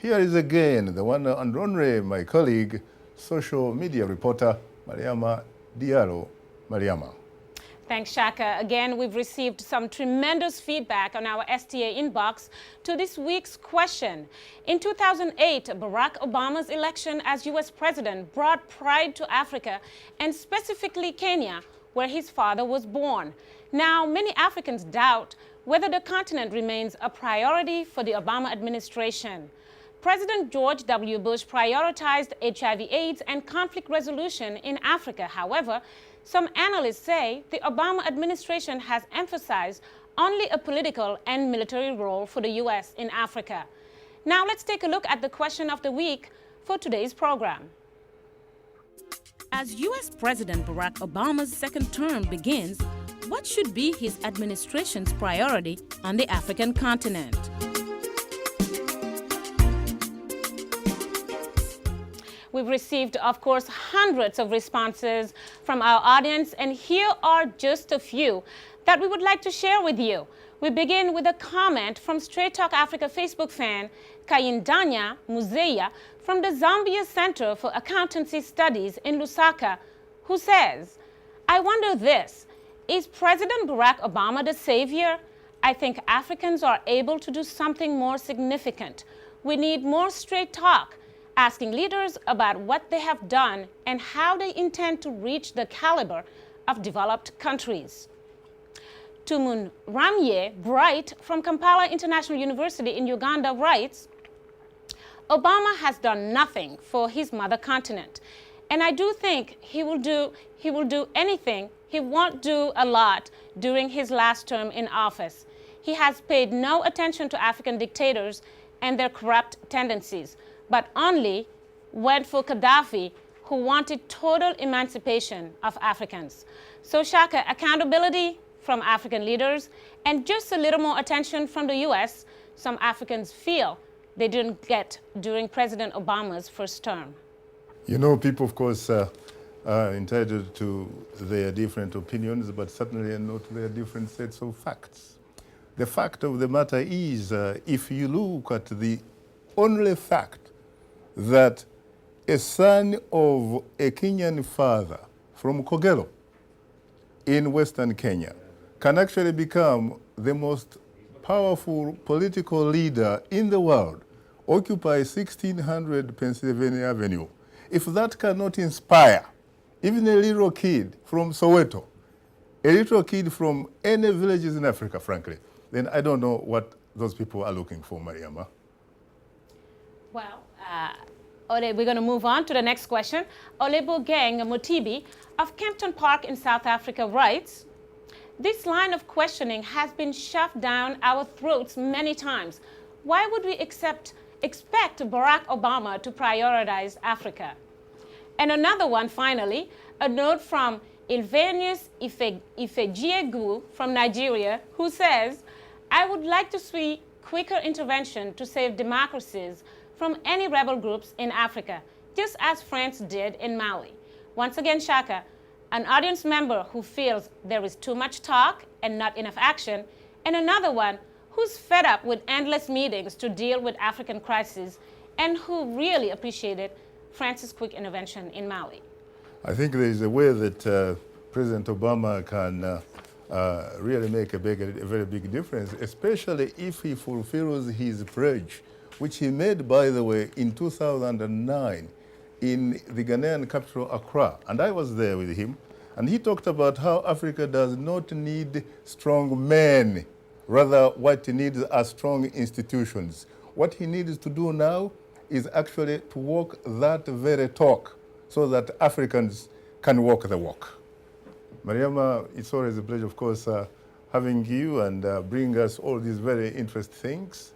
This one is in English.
Here is again the one and only my colleague, social media reporter, Mariama Diallo. Mariama. Thanks, Shaka. Again, we've received some tremendous feedback on our STA inbox to this week's question. In 2008, Barack Obama's election as U.S. president brought pride to Africa, and specifically Kenya, where his father was born. Now, many Africans doubt whether the continent remains a priority for the Obama administration. President George W. Bush prioritized HIV/AIDS and conflict resolution in Africa. However, some analysts say the Obama administration has emphasized only a political and military role for the U.S. in Africa. Now let's take a look at the question of the week for today's program. As U.S. President Barack Obama's second term begins, what should be his administration's priority on the African continent? We've received, of course, hundreds of responses from our audience, and here are just a few that we would like to share with you. We begin with a comment from Straight Talk Africa Facebook fan Kayindanya Muzeya from the Zambia Center for Accountancy Studies in Lusaka, who says, "I wonder this, is President Barack Obama the savior? I think Africans are able to do something more significant. We need more straight talk, asking leaders about what they have done and how they intend to reach the caliber of developed countries." Tumun Ramye Bright from Kampala International University in Uganda writes, "Obama has done nothing for his mother continent, and I do think he will do anything. He won't do a lot during his last term in office. He has paid no attention to African dictators and their corrupt tendencies, but only went for Gaddafi, who wanted total emancipation of Africans." So Shaka, accountability from African leaders and just a little more attention from the U.S., some Africans feel they didn't get during President Obama's first term. You know, people, of course, are entitled to their different opinions, but certainly not their different sets of facts. The fact of the matter is, if you look at the only fact that a son of a Kenyan father from Kogelo in Western Kenya can actually become the most powerful political leader in the world, occupy 1600 Pennsylvania Avenue. If that cannot inspire even a little kid from Soweto, a little kid from any villages in Africa, frankly, then I don't know what those people are looking for, Mariama. Well, we're going to move on to the next question. Olebogeng Mutibi of Kempton Park in South Africa writes, "This line of questioning has been shoved down our throats many times. Why would we expect Barack Obama to prioritize Africa?" And another one, finally, a note from Ilvenius Ifejiegu from Nigeria, who says, "I would like to see quicker intervention to save democracies from any rebel groups in Africa, just as France did in Mali." Once again, Shaka, an audience member who feels there is too much talk and not enough action, and another one who's fed up with endless meetings to deal with African crises and who really appreciated France's quick intervention in Mali. I think there is a way that President Obama can really make a very big difference, especially if he fulfills his pledge, which he made, by the way, in 2009 in the Ghanaian capital, Accra. And I was there with him. And he talked about how Africa does not need strong men. Rather, what he needs are strong institutions. What he needs to do now is actually to walk that very talk so that Africans can walk the walk. Mariama, it's always a pleasure, of course, having you and bring us all these very interesting things.